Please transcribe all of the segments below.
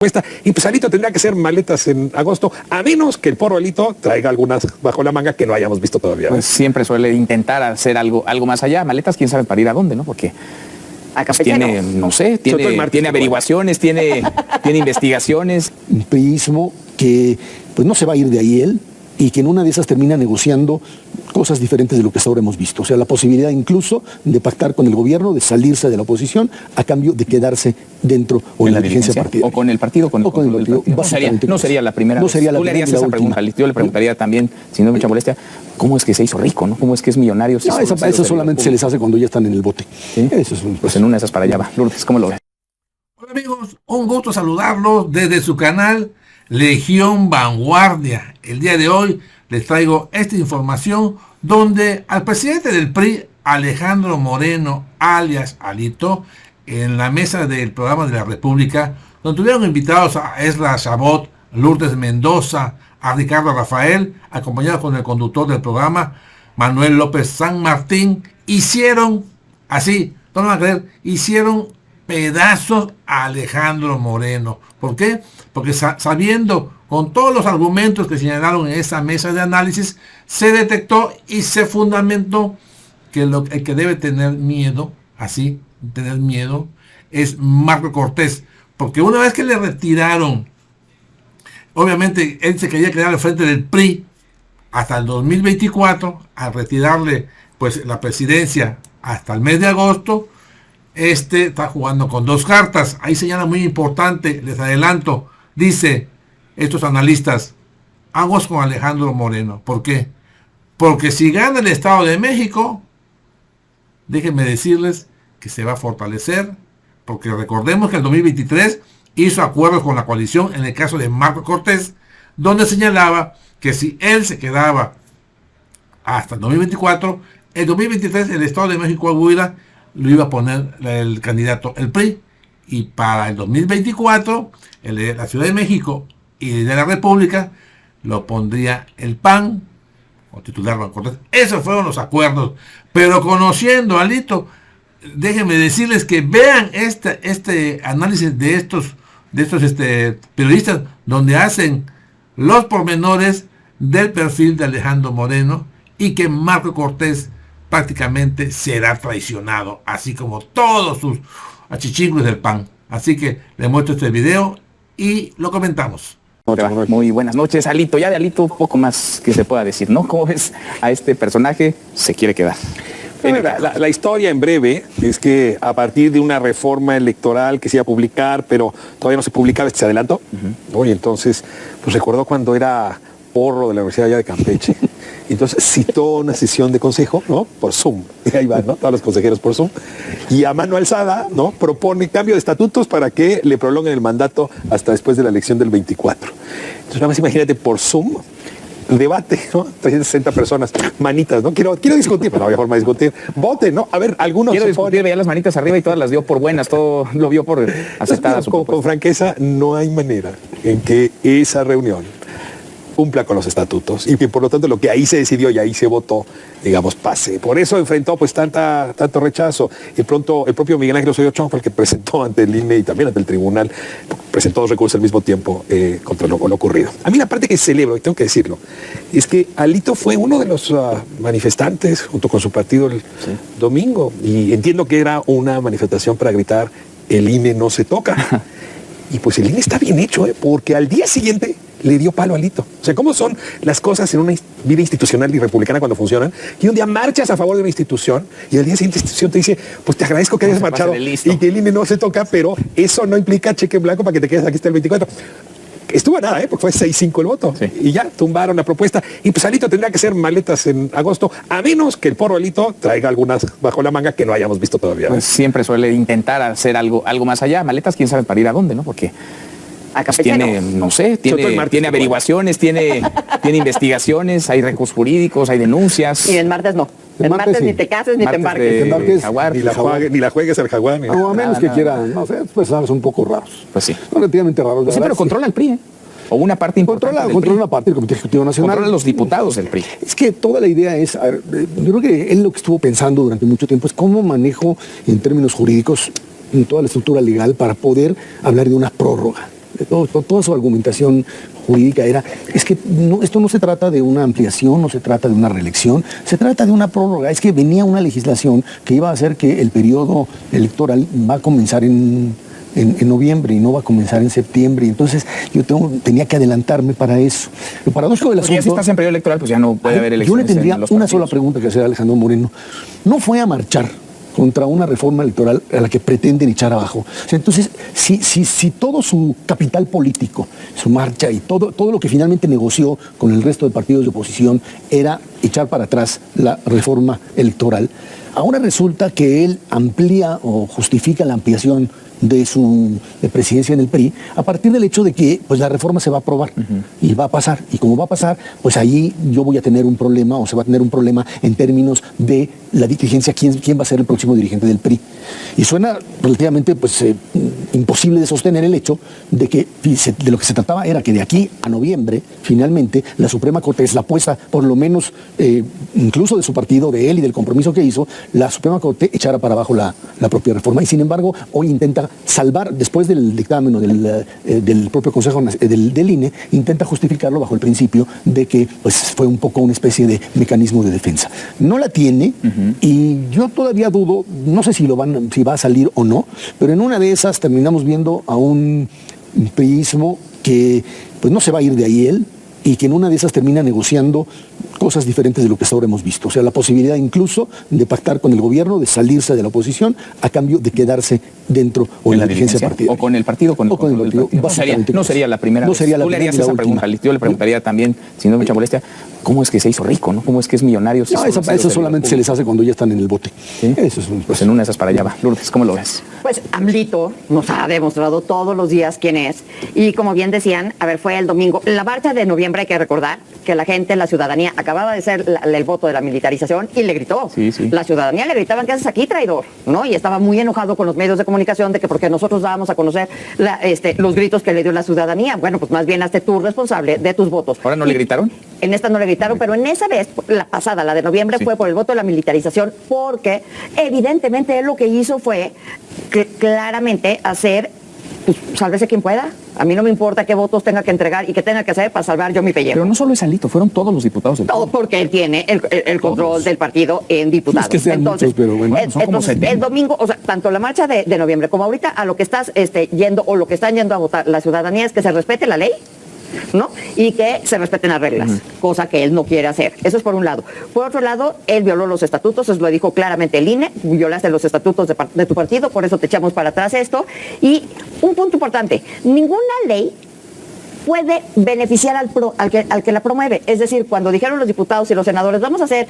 Y pues Alito tendrá que hacer maletas en agosto, a menos que el porro Alito traiga algunas bajo la manga que no hayamos visto todavía. Pues siempre suele intentar hacer algo más allá. Maletas, quién sabe para ir a dónde, ¿no? Porque pues tiene, no sé, tiene averiguaciones, tiene investigaciones. Un priismo que pues no se va a ir de ahí él, y que en una de esas termina negociando cosas diferentes de lo que hasta ahora hemos visto. O sea, la posibilidad incluso de pactar con el gobierno, de salirse de la oposición a cambio de quedarse dentro o en la dirigencia partidaria. O con el partido, con el partido. No sería la primera vez. Tú le harías esa pregunta, yo le preguntaría también, si no es mucha molestia, ¿cómo es que se hizo rico, no? ¿Cómo es que es millonario? No, eso solamente se les hace cuando ya están en el bote. ¿Sí? Eso es pues en una de esas para allá va. Lourdes, ¿cómo lo ves? Hola amigos, un gusto saludarlos desde su canal Legión Vanguardia. El día de hoy les traigo esta información donde al presidente del PRI, Alejandro Moreno, alias Alito, en la mesa del programa de la República, donde tuvieron invitados a Ezra Chabot, Lourdes Mendoza, a Ricardo Rafael, acompañados con el conductor del programa, Manuel López San Martín, hicieron así, no van a creer, hicieron pedazos a Alejandro Moreno. ¿Por qué? Porque sabiendo con todos los argumentos que señalaron en esa mesa de análisis, se detectó y se fundamentó que el que debe tener miedo, así, tener miedo, es Marco Cortés. Porque una vez que le retiraron, obviamente él se quería quedar al frente del PRI hasta el 2024, al retirarle pues la presidencia hasta el mes de agosto, está jugando con dos cartas. Ahí señala muy importante, les adelanto, dice estos analistas, aguas con Alejandro Moreno. ¿Por qué? Porque si gana el Estado de México, déjenme decirles que se va a fortalecer, porque recordemos que en el 2023 hizo acuerdos con la coalición en el caso de Marco Cortés, donde señalaba que si él se quedaba hasta el 2024, el 2023 el Estado de México Coahuila lo iba a poner el candidato el PRI, y para el 2024 el de la Ciudad de México y el de la República lo pondría el PAN o titular Marco Cortés. Esos fueron los acuerdos, pero conociendo a Alito, déjenme decirles que vean este análisis de estos periodistas, donde hacen los pormenores del perfil de Alejandro Moreno, y que Marco Cortés prácticamente será traicionado, así como todos sus achichingles del PAN. Así que les muestro este video y lo comentamos. Muy buenas noches, Alito. Ya de Alito poco más que se pueda decir, ¿no? ¿Cómo ves a este personaje? Se quiere quedar. La historia en breve es que a partir de una reforma electoral que se iba a publicar, pero todavía no se publicaba, se adelantó. Y entonces, pues recordó cuando era porro de la Universidad allá de Campeche. Entonces citó una sesión de consejo, ¿no? Por Zoom. Y ahí van, ¿no? Todos los consejeros por Zoom. Y a mano alzada, ¿no? Propone cambio de estatutos para que le prolonguen el mandato hasta después de la elección del 24. Entonces nada más imagínate por Zoom, debate, ¿no? 360 personas, manitas, ¿no? Quiero discutir, pero no había forma de discutir. Vote, ¿no? A ver, algunos... Quiero discutir, veía las manitas arriba y todas las dio por buenas, todo lo vio por aceptadas. Con franqueza, no hay manera en que esa reunión cumpla con los estatutos y que por lo tanto lo que ahí se decidió y ahí se votó, digamos, pase. Por eso enfrentó pues tanto rechazo. El propio Miguel Ángel Osorio Chong fue el que presentó ante el INE y también ante el tribunal, presentó dos recursos al mismo tiempo contra lo ocurrido. A mí la parte que celebro, y tengo que decirlo, es que Alito fue uno de los manifestantes junto con su partido el domingo, y entiendo que era una manifestación para gritar el INE no se toca. Y pues el INE está bien hecho, porque al día siguiente le dio palo a Alito. O sea, ¿cómo son las cosas en una vida institucional y republicana cuando funcionan? Y un día marchas a favor de una institución y al día siguiente la institución te dice, pues te agradezco que hayas marchado y que el INE no se toca, pero eso no implica cheque en blanco para que te quedes aquí hasta el 24. Estuvo a nada, porque fue 6-5 el voto. Sí. Y ya tumbaron la propuesta. Y pues Alito tendrá que hacer maletas en agosto, a menos que el porro Alito traiga algunas bajo la manga que no hayamos visto todavía. Pues siempre suele intentar hacer algo más allá. Maletas, quién sabe para ir a dónde, ¿no? Porque pues tiene, no sé, tiene averiguaciones, tiene investigaciones, hay recursos jurídicos, hay denuncias. Y en martes no. En martes ni te cases ni te embarques. Ni la juegues al jaguar. No, a menos que quieran, no sé, pues sabes, un poco raros. Pues sí. Relativamente raros. Pues sí, pero controla el PRI, ¿eh? O una parte importante. Controla una parte del Comité Ejecutivo Nacional. Controla los diputados del PRI. Es que toda la idea es, a ver, yo creo que él lo que estuvo pensando durante mucho tiempo es cómo manejo en términos jurídicos en toda la estructura legal para poder hablar de una prórroga. toda su argumentación jurídica era, es que esto no se trata de una ampliación, no se trata de una reelección, se trata de una prórroga. Es que venía una legislación que iba a hacer que el periodo electoral va a comenzar en noviembre y no va a comenzar en septiembre. Entonces yo tenía que adelantarme para eso. Lo paradójico del asunto... Ya si estás en periodo electoral, pues ya no puede haber elecciones. Yo le tendría una sola pregunta que hacer a Alejandro Moreno. ¿No fue a marchar contra una reforma electoral a la que pretenden echar abajo? O sea, entonces, si todo su capital político, su marcha y todo lo que finalmente negoció con el resto de partidos de oposición era echar para atrás la reforma electoral, ahora resulta que él amplía o justifica la ampliación de su presidencia en el PRI a partir del hecho de que pues la reforma se va a aprobar y va a pasar, y como va a pasar, pues ahí yo voy a tener un problema, o se va a tener un problema en términos de la dirigencia, quién va a ser el próximo dirigente del PRI. Y suena relativamente pues imposible de sostener el hecho de que de lo que se trataba era que de aquí a noviembre finalmente la Suprema Corte, es la apuesta por lo menos incluso de su partido, de él y del compromiso que hizo, la Suprema Corte echara para abajo la propia reforma, y sin embargo hoy intenta salvar, después del dictamen o del propio Consejo del INE, intenta justificarlo bajo el principio de que pues, fue un poco una especie de mecanismo de defensa. No la tiene, y yo todavía dudo, no sé si va a salir o no, pero en una de esas terminamos viendo a un priismo que pues no se va a ir de ahí él, y que en una de esas termina negociando cosas diferentes de lo que hasta ahora hemos visto. O sea, la posibilidad incluso de pactar con el gobierno, de salirse de la oposición a cambio de quedarse dentro o en la dirigencia partidaria. O con el partido, con el partido. No sería la primera vez. Tú le harías esa pregunta. Yo le preguntaría también, si no es mucha molestia, ¿cómo es que se hizo rico? ¿No? ¿Cómo es que es millonario? No, eso solamente se les hace cuando ya están en el bote. ¿Sí? Eso es pues en una de esas para allá va. Lourdes, ¿cómo lo ves? Pues AMLito nos ha demostrado todos los días quién es. Y como bien decían, a ver, fue el domingo. La marcha de noviembre, hay que recordar que la gente, la ciudadanía, acababa de ser el voto de la militarización y le gritó. Sí, sí. La ciudadanía le gritaban, ¿qué haces aquí, traidor? ¿No? Y estaba muy enojado con los medios de comunicación de que porque nosotros dábamos a conocer los gritos que le dio la ciudadanía. Bueno, pues más bien hazte tú responsable de tus votos. ¿Ahora no le gritaron? En esta no le gritaron, pero en esa vez, la pasada, la de noviembre, fue por el voto de la militarización, porque evidentemente él lo que hizo fue claramente hacer, pues, sálvese quien pueda. A mí no me importa qué votos tenga que entregar y qué tenga que hacer para salvar yo mi pellejo. Pero no solo es Alito, fueron todos los diputados del Todo porque él tiene el control del partido en diputados. Es que sean muchos, pero bueno, son como 70. El domingo, o sea, tanto la marcha de noviembre como ahorita, a lo que estás yendo o lo que están yendo a votar la ciudadanía es que se respete la ley, ¿no? Y que se respeten las reglas, cosa que él no quiere hacer. Eso es por un lado. Por otro lado, él violó los estatutos, eso lo dijo claramente el INE, violaste los estatutos de tu partido, por eso te echamos para atrás esto. Y un punto importante, ninguna ley puede beneficiar al que la promueve. Es decir, cuando dijeron los diputados y los senadores, vamos a hacer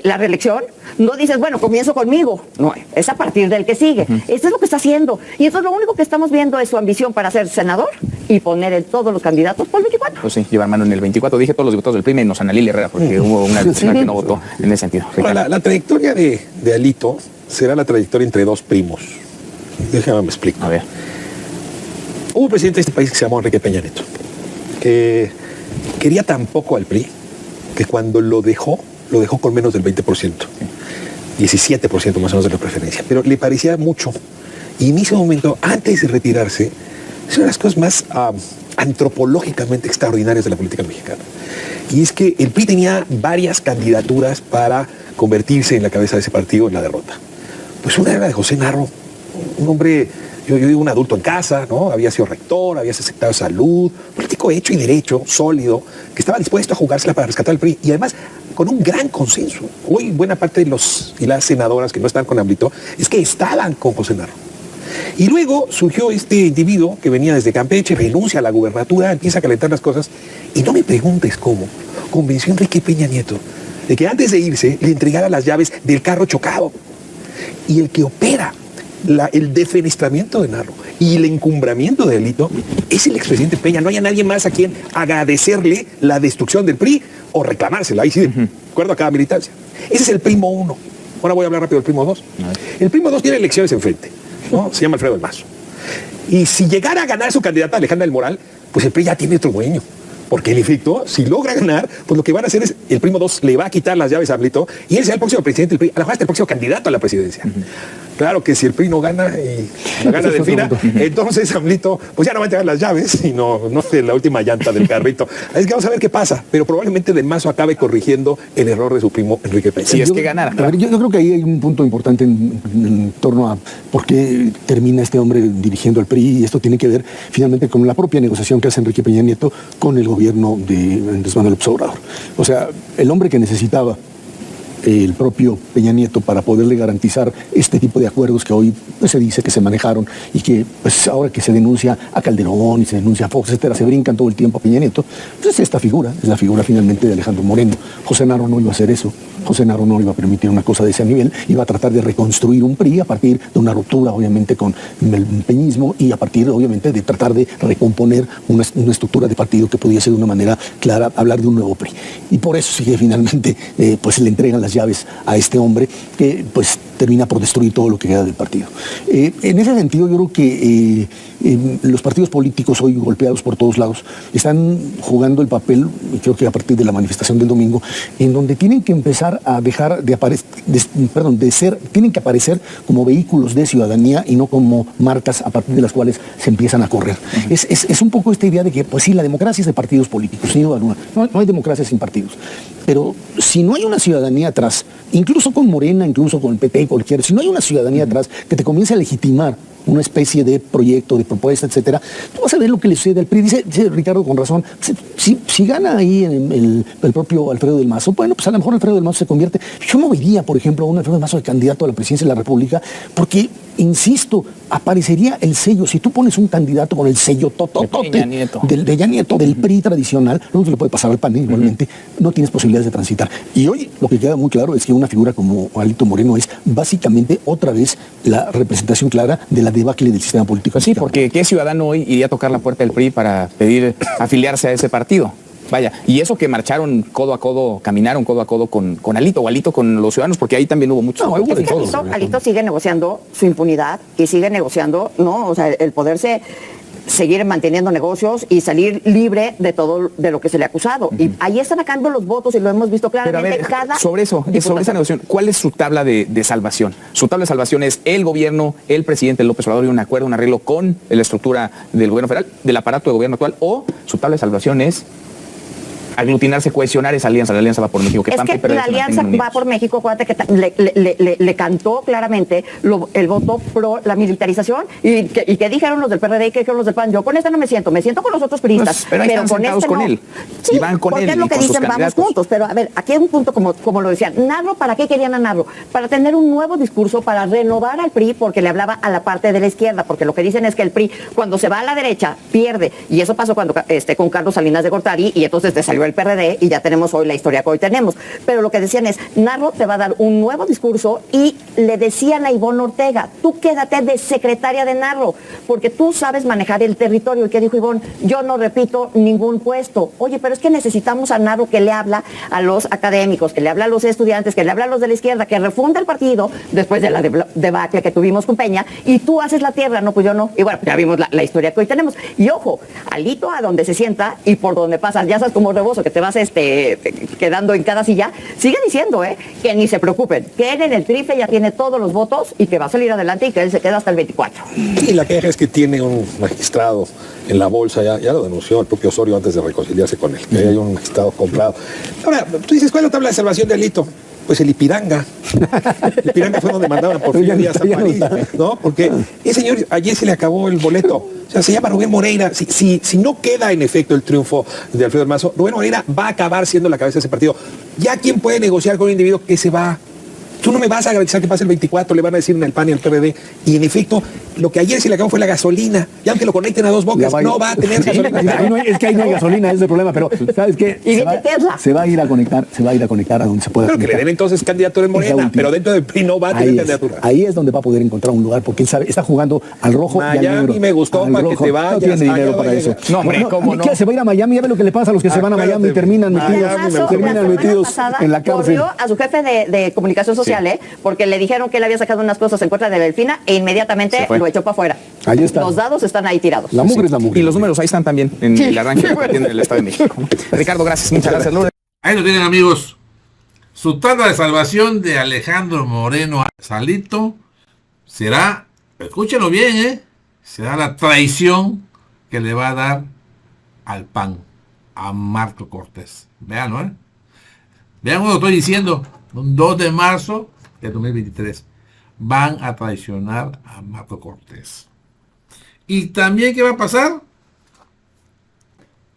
la reelección, no dices, bueno, comienzo conmigo. No, es a partir del que sigue. Esto es lo que está haciendo. Y entonces lo único que estamos viendo es su ambición para ser senador y poner en todos los candidatos por el 24. Pues sí, llevar mano en el 24. Dije todos los diputados del PRI menos Ana Lilia Herrera, porque hubo una persona que no votó en ese sentido. Ahora, la trayectoria de Alito será la trayectoria entre dos primos. Déjame me explico. A ver. Hubo un presidente de este país que se llamó Enrique Peña Nieto, que quería tan poco al PRI que cuando lo dejó con menos del 20%, 17% más o menos de la preferencia, pero le parecía mucho. Y en ese momento, antes de retirarse, es una de las cosas más antropológicamente extraordinarias de la política mexicana. Y es que el PRI tenía varias candidaturas para convertirse en la cabeza de ese partido en la derrota. Pues una era de José Narro, un hombre... Yo digo un adulto en casa, ¿no? Había sido rector, había sido secretario de salud, político hecho y derecho, sólido, que estaba dispuesto a jugársela para rescatar al PRI y además con un gran consenso. Hoy buena parte de los y las senadoras que no están con AMLito es que estaban con José Narro. Y luego surgió este individuo que venía desde Campeche, renuncia a la gubernatura, empieza a calentar las cosas y no me preguntes cómo convenció a Enrique Peña Nieto de que antes de irse le entregara las llaves del carro chocado. Y el que opera el defenestramiento de Narro y el encumbramiento de Alito es el expresidente Peña. No hay nadie más a quien agradecerle la destrucción del PRI o reclamársela. Ahí sí, de acuerdo a cada militancia. Ese es el primo 1. Ahora voy a hablar rápido del primo 2. El primo 2 tiene elecciones enfrente, ¿no? Se llama Alfredo del Mazo. Y si llegara a ganar su candidata Alejandra del Moral, pues el PRI ya tiene otro dueño. porque en efecto, si logra ganar, pues lo que van a hacer es, el primo 2 le va a quitar las llaves a AMLito y él será el próximo presidente del PRI, a lo mejor hasta el próximo candidato a la presidencia. Claro que si el PRI no gana y la gana Delfina, entonces AMLito pues ya no va a entregar las llaves, sino no sé, la última llanta del carrito. Es que vamos a ver qué pasa, pero probablemente Del Mazo acabe corrigiendo el error de su primo Enrique Peña. Si es que ganara. A ver, yo creo que ahí hay un punto importante en torno a por qué termina este hombre dirigiendo al PRI, y esto tiene que ver finalmente con la propia negociación que hace Enrique Peña Nieto con el gobierno de Andrés Manuel López Obrador. O sea, el hombre que necesitaba el propio Peña Nieto para poderle garantizar este tipo de acuerdos que hoy pues, se dice que se manejaron y que pues ahora que se denuncia a Calderón y se denuncia a Fox, etcétera, se brincan todo el tiempo a Peña Nieto, pues es esta figura, es la figura finalmente de Alejandro Moreno. José Narro no iba a hacer eso, José Narro no iba a permitir una cosa de ese nivel, iba a tratar de reconstruir un PRI a partir de una ruptura obviamente con el peñismo y a partir obviamente de tratar de recomponer una estructura de partido que pudiese de una manera clara hablar de un nuevo PRI. Y por eso sí que finalmente pues se le entregan las llaves a este hombre que pues termina por destruir todo lo que queda del partido. En ese sentido yo creo que los partidos políticos hoy golpeados por todos lados están jugando el papel, y creo que a partir de la manifestación del domingo, en donde tienen que empezar a dejar de aparecer, tienen que aparecer como vehículos de ciudadanía y no como marcas a partir de las cuales se empiezan a correr. Es un poco esta idea de que, pues sí, la democracia es de partidos políticos, sin duda alguna. No hay democracia sin partidos. Pero si no hay una ciudadanía atrás, incluso con Morena, incluso con el PP, cualquiera, si no hay una ciudadanía atrás que te comience a legitimar una especie de proyecto, de propuesta, etcétera, tú vas a ver lo que le sucede al PRI. Dice Ricardo con razón, si gana ahí el propio Alfredo del Mazo, bueno, pues a lo mejor Alfredo del Mazo se convierte. Yo movería, por ejemplo, a un Alfredo del Mazo de candidato a la presidencia de la República, porque, insisto, aparecería el sello. Si tú pones un candidato con el sello tototote de Peña Nieto, del PRI tradicional, luego se le puede pasar al PAN igualmente, no tienes posibilidades de transitar. Y hoy lo que queda muy claro es que una figura como Alito Moreno es básicamente otra vez la representación clara de la debacle del sistema político. Sí, porque ¿qué ciudadano hoy iría a tocar la puerta del PRI para pedir afiliarse a ese partido? Vaya, y eso que marcharon codo a codo, caminaron codo a codo con Alito, o Alito con los ciudadanos, porque ahí también hubo mucho. No, es que Alito sigue negociando su impunidad y sigue negociando, ¿no? O sea, el poderse seguir manteniendo negocios y salir libre de todo de lo que se le ha acusado. Y ahí están sacando los votos y lo hemos visto claramente. Pero a ver, sobre esa negociación, ¿cuál es su tabla de salvación? Su tabla de salvación es el gobierno, el presidente López Obrador y un acuerdo, un arreglo con la estructura del gobierno federal, del aparato de gobierno actual, o su tabla de salvación es aglutinarse, cohesionar esa alianza. La alianza va por México. Es que la alianza va por México, acuérdate que le cantó claramente el voto pro la militarización y que dijeron los del PRD y que dijeron los del PAN. Yo con este no me siento con los otros priistas, pero con este con no. él. Sí, y van con porque él es lo que dicen, vamos juntos. Pero a ver, aquí hay un punto como lo decían. Narro, ¿para qué querían a Narro? Para tener un nuevo discurso, para renovar al PRI, porque le hablaba a la parte de la izquierda, porque lo que dicen es que el PRI, cuando se va a la derecha, pierde. Y eso pasó cuando con Carlos Salinas de Gortari, y entonces te salió el PRD y ya tenemos hoy la historia que hoy tenemos. Pero lo que decían es, Narro te va a dar un nuevo discurso, y le decían a Ivonne Ortega, tú quédate de secretaria de Narro, porque tú sabes manejar el territorio. ¿Y qué dijo Ivonne? Yo no repito ningún puesto. Oye, pero es que necesitamos a Narro que le habla a los académicos, que le habla a los estudiantes, que le habla a los de la izquierda, que refunda el partido después de la debacle que tuvimos con Peña, y tú haces la tierra. No, pues yo no. Y bueno, ya vimos la historia que hoy tenemos. Y ojo, Alito a donde se sienta y por donde pasa, ya sabes, como Rebozo, que te vas quedando en cada silla, sigue diciendo que ni se preocupen, que él en el trife ya tiene todos los votos y que va a salir adelante y que él se queda hasta el 24. Y la queja es que tiene un magistrado en la bolsa, ya lo denunció el propio Osorio antes de reconciliarse con él, que hay un magistrado comprado. Ahora, tú dices, ¿cuál es la tabla de salvación de Alito? Pues el Ipiranga. El Ipiranga fue donde mandaban por Porfirio Díaz a París, ¿no? Porque ese señor, ayer se le acabó el boleto. O sea, se llama Rubén Moreira. Si no queda en efecto el triunfo de Alfredo del Mazo, Rubén Moreira va a acabar siendo la cabeza de ese partido. ¿Ya quién puede negociar con un individuo que se va? Tú no me vas a garantizar que pase el 24, le van a decir en el PAN y el PRD. Y en efecto, lo que ayer se le acabó fue la gasolina. Y aunque lo conecten a Dos Bocas, no va a tener gasolina. Es que ahí no hay gasolina, ese es el problema. Pero, ¿sabes qué? Se va a ir a conectar a donde se pueda. Pero que le den entonces candidatura en Morena, pero dentro del PRI no va a tener candidatura. Ahí es donde va a poder encontrar un lugar, porque él sabe, está jugando al rojo Miami y al negro. Me gustó para que te vayas. No tiene dinero para eso. No, hombre, ¿cómo no? Se va a ir a Miami, ya ve lo que le pasa a los que se van a Miami y terminan metidos en la cárcel. A su jefe de comunicación social social, porque le dijeron que él había sacado unas cosas en contra de Delfina e inmediatamente lo echó para afuera. Ahí está. Los dados están ahí tirados. La mugre es la mugre. Y los números ahí están también en el arranque de la partida en el Estado de México. Ricardo, gracias. Muchas gracias, Lourdes. Ahí lo tienen, amigos. Su tabla de salvación de Alejandro Moreno Salito será, escúchenlo bien, será la traición que le va a dar al PAN, a Marco Cortés. Veanlo, Vean lo que estoy diciendo. Un 2 de marzo de 2023. Van a traicionar a Marco Cortés. Y también, ¿qué va a pasar?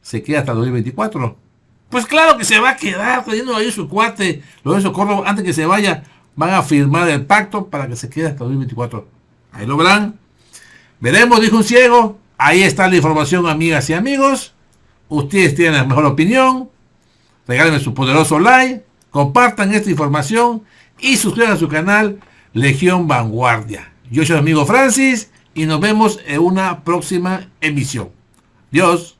Se queda hasta 2024. Pues claro que se va a quedar teniendo ahí su cuate, Lorenzo Córdoba, antes que se vaya, van a firmar el pacto para que se quede hasta 2024. Ahí lo verán. Veremos, dijo un ciego. Ahí está la información, amigas y amigos. Ustedes tienen la mejor opinión. Regálenme su poderoso like, compartan esta información y suscríbanse a su canal Legión Vanguardia. Yo soy su amigo Francis y nos vemos en una próxima emisión. Dios.